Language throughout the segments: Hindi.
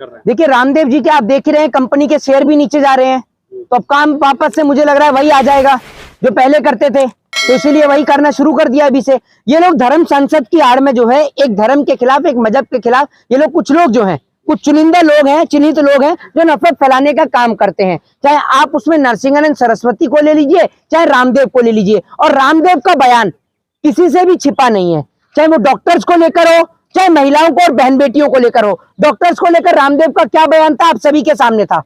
कर रहे हैं। देखिए रामदेव जी के आप देख ही रहे हैं, कंपनी के शेयर भी नीचे जा रहे हैं, तो अब काम वापस से मुझे लग रहा है वही आ जाएगा जो पहले करते थे, तो इसीलिए वही करना शुरू कर दिया अभी से। ये लोग धर्म संसद की आड़ में जो है एक धर्म के खिलाफ, एक मजहब के खिलाफ, ये लोग कुछ लोग जो हैं, कुछ चुनिंदा लोग हैं, चिन्हित लोग हैं जो नफरत फैलाने का काम करते हैं। चाहे आप उसमें नरसिंहानंद सरस्वती को ले लीजिए, चाहे रामदेव को ले लीजिए, और रामदेव का बयान किसी से भी छिपा नहीं है, चाहे वो डॉक्टर्स को लेकर हो, चाहे महिलाओं को और बहन बेटियों को लेकर हो। डॉक्टर्स को लेकर रामदेव का क्या बयान था, आप सभी के सामने था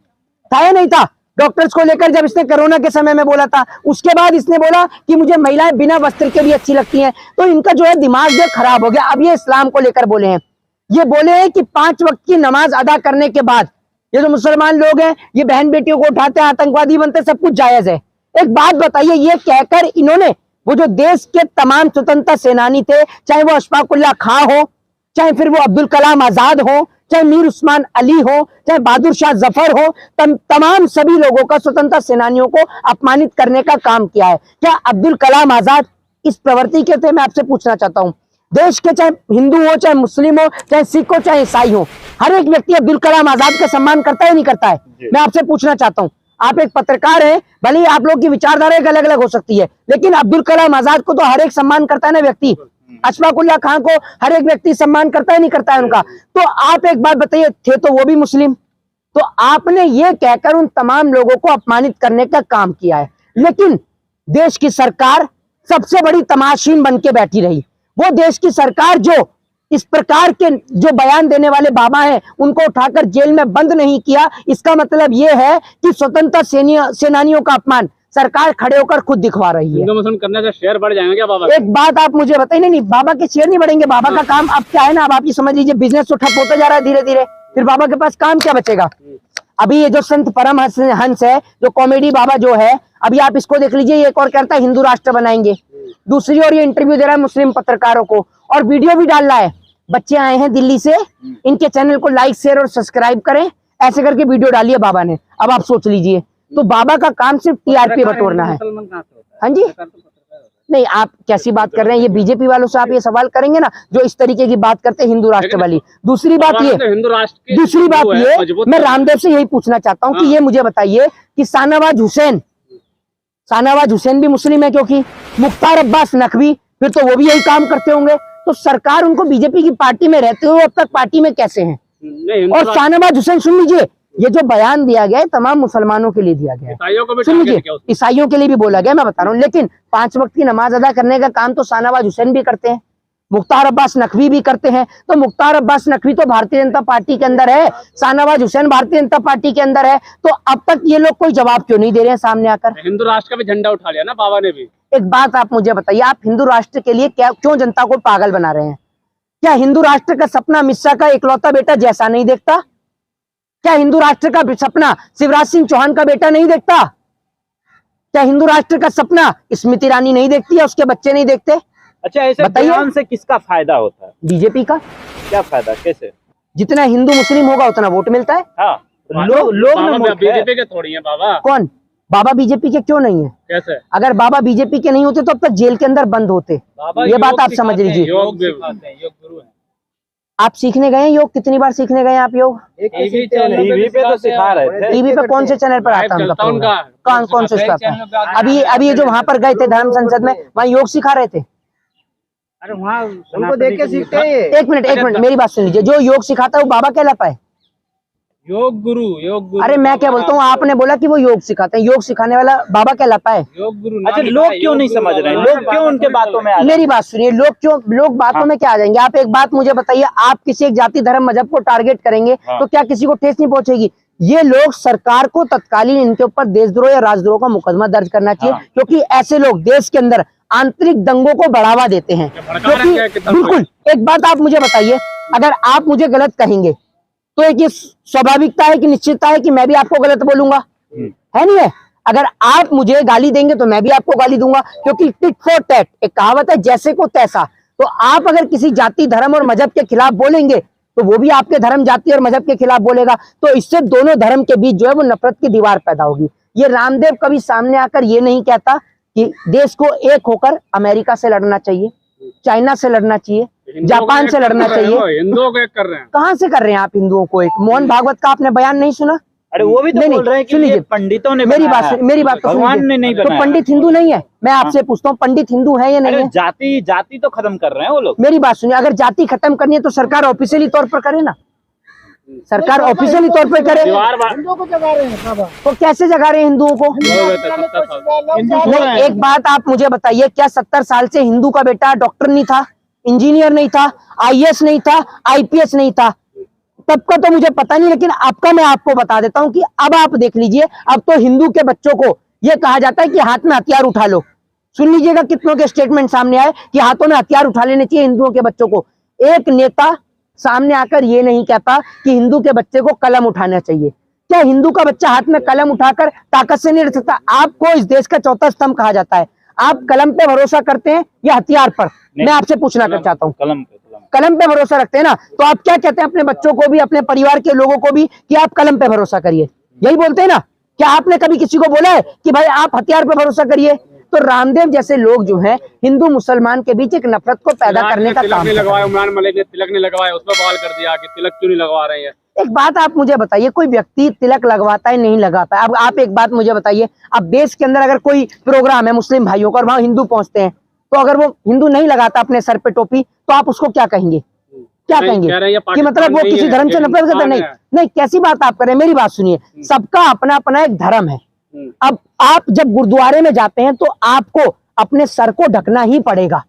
या नहीं था? डॉक्टर्स को लेकर जब इसने कोरोना के समय में बोला था, उसके बाद इसने बोला कि मुझे महिलाएं बिना वस्त्र के भी अच्छी लगती हैं। तो इनका जो है दिमाग जो खराब हो गया। अब ये इस्लाम को लेकर बोले हैं, ये बोले हैं कि 5 वक्त की नमाज अदा करने के बाद ये जो मुसलमान लोग हैं ये बहन बेटियों को उठाते हैं, आतंकवादी बनते, सब कुछ जायज है। एक बात बताइए, ये कहकर इन्होंने वो जो देश के तमाम स्वतंत्रता सेनानी थे, चाहे वो अशफाक उल्लाह खां हो, चाहे फिर वो अब्दुल कलाम आजाद हो, चाहे मीर उस्मान अली हो, चाहे बहादुर शाह जफर हो, तमाम सभी लोगों का, स्वतंत्रता सेनानियों को अपमानित करने का काम किया है। क्या अब्दुल कलाम आजाद इस प्रवृत्ति के थे? मैं आपसे पूछना चाहता हूं। देश के चाहे हिंदू हो, चाहे मुस्लिम हो, चाहे सिख हो, चाहे ईसाई हो, हर एक व्यक्ति अब्दुल कलाम आजाद का सम्मान करता है नहीं करता है? मैं आपसे पूछना चाहता हूं, आप एक पत्रकार हैं, भले ही आप लोग की विचारधारा एक अलग अलग हो सकती है, लेकिन अब्दुल कलाम आजाद को तो हर एक सम्मान करता है ना व्यक्ति। अशफाक उल्लाह खां को हर एक व्यक्ति सम्मान करता है नहीं करता है उनका? तो आप एक बात बताइए, थे तो वो भी मुस्लिम, तो आपने ये कहकर उन तमाम लोगों को अपमानित करने का काम किया है। लेकिन देश की सरकार सबसे बड़ी तमाशीन बन के बैठी रही। वो देश की सरकार जो इस प्रकार के जो बयान देने वाले बाबा हैं उनको उठाकर जेल में बंद नहीं किया, इसका मतलब यह है कि स्वतंत्रता सेनानियों का अपमान सरकार खड़े होकर खुद दिखवा रही है। हिंदू मुस्लिम करने से शेयर बढ़ जाएंगे क्या बाबा? एक बात आप मुझे बताइए, नहीं बाबा के शेयर नहीं बढ़ेंगे। बाबा का काम अब क्या है ना, अब आप ये समझ लीजिए बिजनेस तो ठप होता जा रहा है धीरे धीरे, फिर बाबा के पास काम क्या बचेगा? अभी ये जो संत परमहंस है, जो कॉमेडी बाबा जो है, अभी आप इसको देख लीजिए, ये एक और कहता है हिंदू राष्ट्र बनाएंगे, दूसरी ओर ये इंटरव्यू दे रहा है मुस्लिम पत्रकारों को और वीडियो भी डाल रहा है। बच्चे आए हैं दिल्ली से, इनके चैनल को लाइक शेयर और सब्सक्राइब करें, ऐसे करके वीडियो डालिए बाबा ने। अब आप सोच लीजिए, तो बाबा का काम सिर्फ टीआरपी बटोरना है। हाँ जी, नहीं आप कैसी बात कर रहे हैं? ये बीजेपी वालों से आप ये सवाल करेंगे ना जो इस तरीके की बात करते हैं हिंदू राष्ट्र वाली। दूसरी बात ये, मैं रामदेव से यही पूछना चाहता हूँ कि ये मुझे बताइए कि शाहनवाज हुसैन भी मुस्लिम है, क्योंकि मुख्तार अब्बास नकवी, फिर तो वो भी यही काम करते होंगे। तो सरकार उनको बीजेपी की पार्टी में रहते हुए अब तक पार्टी में कैसे हैं? और शाहनवाज हुसैन, सुन लीजिए, ये जो बयान दिया गया है तमाम मुसलमानों के लिए दिया गया है, सुन लीजिए, ईसाइयों के लिए भी बोला गया, मैं बता रहा हूँ। लेकिन 5 वक्त की नमाज अदा करने का काम तो शाहनवाज हुसैन भी करते हैं, मुख्तार अब्बास नकवी भी करते हैं। तो मुख्तार अब्बास नकवी तो भारतीय जनता पार्टी के अंदर है, शाहनवाज हुसैन भारतीय जनता पार्टी के अंदर है, तो अब तक ये लोग कोई जवाब क्यों नहीं दे रहे हैं सामने आकर? हिंदू राष्ट्र का भी झंडा उठा लिया ना बाबा ने भी। एक बात आप मुझे बताइए, आप हिंदू राष्ट्र के लिए क्यों जनता को पागल बना रहे हैं? क्या हिंदू राष्ट्र का सपना मिश्रा का इकलौता बेटा जैसा नहीं देखता? क्या हिंदू राष्ट्र का सपना शिवराज सिंह चौहान का बेटा नहीं देखता? क्या हिंदू राष्ट्र का सपना स्मृति ईरानी नहीं देखती है, उसके बच्चे नहीं देखते? अच्छा, ऐसे बयान से किसका फायदा होता है? बीजेपी का। क्या फायदा, कैसे? जितना हिंदू मुस्लिम होगा उतना वोट मिलता है। हाँ, लोग बीजेपी के थोड़ी है बाबा। कौन? बाबा बीजेपी के क्यों नहीं है? कैसे? अगर बाबा बीजेपी के नहीं होते तो अब तक जेल के अंदर बंद होते। ये बात आप समझ लीजिए। योग गुरु है। आप सीखने गए योग? कितनी बार सीखने गए आप योग? टीवी पे तो सिखा रहे थे। टीवी पे कौन से चैनल पर आता है? कौन से उसका? अभी जो वहां पर गए थे धर्म संसद में, वहाँ योग सिखा रहे थे। अरे वहाँ उनको देख के सीखते हैं। एक मिनट मेरी बात सुन लीजिए, जो योग सिखाता है वो बाबा कहलाता है? योग गुरु। अरे मैं क्या बोलता हूँ, आपने बोला कि वो योग सिखाते हैं, योग सिखाने वाला बाबा कहलाता है? योग गुरु। अच्छा, लोग क्यों नहीं समझ रहे हैं? लोग क्यों उनके बातों में आ जाएंगे? मेरी बात सुनिए, लोग बातों में क्या आ जाएंगे? आप एक बात मुझे बताइए, आप किसी एक जाति धर्म मजहब को टारगेट करेंगे तो क्या किसी को ठेस नहीं पहुंचेगी? ये लोग सरकार को तत्कालीन इनके ऊपर देशद्रोह या राजद्रोह का मुकदमा दर्ज करना चाहिए, क्योंकि ऐसे लोग देश के अंदर आंतरिक दंगों को बढ़ावा देते हैं। क्योंकि बिल्कुल, एक बात आप मुझे बताइए, अगर आप मुझे गलत कहेंगे तो एक ये स्वाभाविकता है कि निश्चितता है कि मैं भी आपको गलत बोलूंगा, है नहीं है? अगर आप मुझे गाली देंगे तो मैं भी आपको गाली दूंगा, क्योंकि टिट फॉर टैट एक कहावत है, जैसे को तैसा। तो आप अगर किसी जाति धर्म और मजहब के खिलाफ बोलेंगे तो वो भी आपके धर्म जाति और मजहब के खिलाफ बोलेगा, तो इससे दोनों धर्म के बीच जो है वो नफरत की दीवार पैदा होगी। ये रामदेव कभी सामने आकर ये नहीं कहता कि देश को एक होकर अमेरिका से लड़ना चाहिए, चाइना से लड़ना चाहिए, जापान से लड़ना चाहिए। हिंदुओं को एक कर रहे हैं। कहाँ से कर रहे हैं आप हिंदुओं को एक? मोहन भागवत का आपने बयान नहीं सुना? अरे वो भी तो नहीं, बोल रहे हैं कि सुनिए, ये पंडितों ने मेरी बनाया बात है। मेरी बात तो भगवान सुनिए। ने नहीं तो बनाया। पंडित हिंदू नहीं है? मैं आपसे पूछता हूँ, पंडित हिंदू है या नहीं अरे है? जाति तो खत्म कर रहे हैं वो लोग। मेरी बात सुनिए, अगर जाति खत्म करनी है तो सरकार ऑफिशियली तौर पर करे ना, सरकार ऑफिशियली तौर पर करे। हिंदुओं को जगा रहे हैं बाबा। तो कैसे जगा रहे हैं हिंदुओं को? नहीं, एक बात आप मुझे बताइए, क्या 70 साल से हिंदू का बेटा डॉक्टर नहीं था, इंजीनियर नहीं था, आईएएस नहीं था, आईपीएस नहीं था? तब का तो मुझे पता नहीं, लेकिन आपका मैं आपको बता देता हूं कि अब आप देख लीजिए, अब तो हिंदू के बच्चों को यह कहा जाता है कि हाथ में हथियार उठा लो। सुन लीजिएगा कितनों के स्टेटमेंट सामने आए कि हाथों में हथियार उठा लेने चाहिए हिंदुओं के बच्चों को। एक नेता सामने आकर ये नहीं कहता कि हिंदू के बच्चे को कलम उठाना चाहिए। क्या हिंदू का बच्चा हाथ में कलम उठाकर ताकत से नहीं रख सकता? आपको इस देश का चौथा स्तंभ कहा जाता है। आप कलम पे भरोसा करते हैं या हथियार पर? मैं आपसे पूछना कर चाहता हूँ। कलम पे भरोसा रखते हैं ना, तो आप क्या कहते हैं अपने बच्चों को भी, अपने परिवार के लोगों को भी कि आप कलम पे भरोसा करिए? यही बोलते हैं ना? क्या आपने कभी किसी को बोला है कि भाई आप हथियार पे भरोसा करिए? तो रामदेव जैसे लोग जो हैं हिंदू मुसलमान के बीच एक नफरत को पैदा करने का काम लगवाया। इमरान मलिक ने तिलक नहीं लगवाया, उस पर बवाल कर दिया कि तिलक क्यों नहीं लगवा रहे हैं। एक बात आप मुझे बताइए, कोई व्यक्ति तिलक लगवाता है नहीं लगाता है? अब आप एक बात मुझे बताइए, अब देश के अंदर अगर कोई प्रोग्राम है मुस्लिम भाइयों का और वहां हिंदू पहुंचते हैं, तो अगर वो हिंदू नहीं लगाता अपने सर पे टोपी, तो आप उसको क्या कहेंगे? क्या कहेंगे कि मतलब वो किसी धर्म से नफरत करता? नहीं नहीं, कैसी बात आप करें? मेरी बात सुनिए, सबका अपना अपना एक धर्म है। अब आप जब गुरुद्वारे में जाते हैं तो आपको अपने सर को ढकना ही पड़ेगा,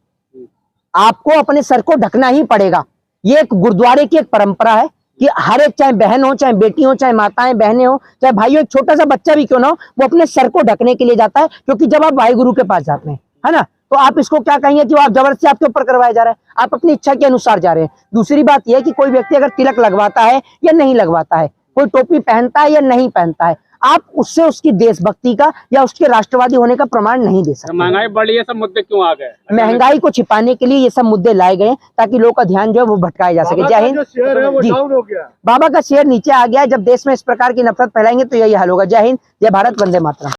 आपको अपने सर को ढकना ही पड़ेगा। ये एक गुरुद्वारे की एक परंपरा है कि हर एक, चाहे बहन हो, चाहे बेटी हो, चाहे माताएं बहनें हो, चाहे भाई हो, एक छोटा सा बच्चा भी क्यों ना हो, वो अपने सर को ढकने के लिए जाता है। क्योंकि जब आप वाहिगुरु के पास जाते हैं, है ना, तो आप इसको क्या कहेंगे कि वो आप जबरदस्ती आपके ऊपर करवाया जा रहा है, आप अपनी इच्छा के अनुसार जा रहे हैं। दूसरी बात यह है कि कोई व्यक्ति अगर तिलक लगवाता है या नहीं लगवाता है, कोई टोपी पहनता है या नहीं पहनता है, आप उससे उसकी देशभक्ति का या उसके राष्ट्रवादी होने का प्रमाण नहीं दे सकते। महंगाई बढ़ी, ये सब मुद्दे क्यों आ गए? महंगाई को छिपाने के लिए ये सब मुद्दे लाए गए ताकि लोगों का ध्यान जो है वो भटकाया जा सके। जय हिंद। जी, बाबा का शेयर नीचे आ गया है। जब देश में इस प्रकार की नफरत फैलाएंगे तो यही हाल होगा। जय हिंद, जय भारत, वंदे मातरम।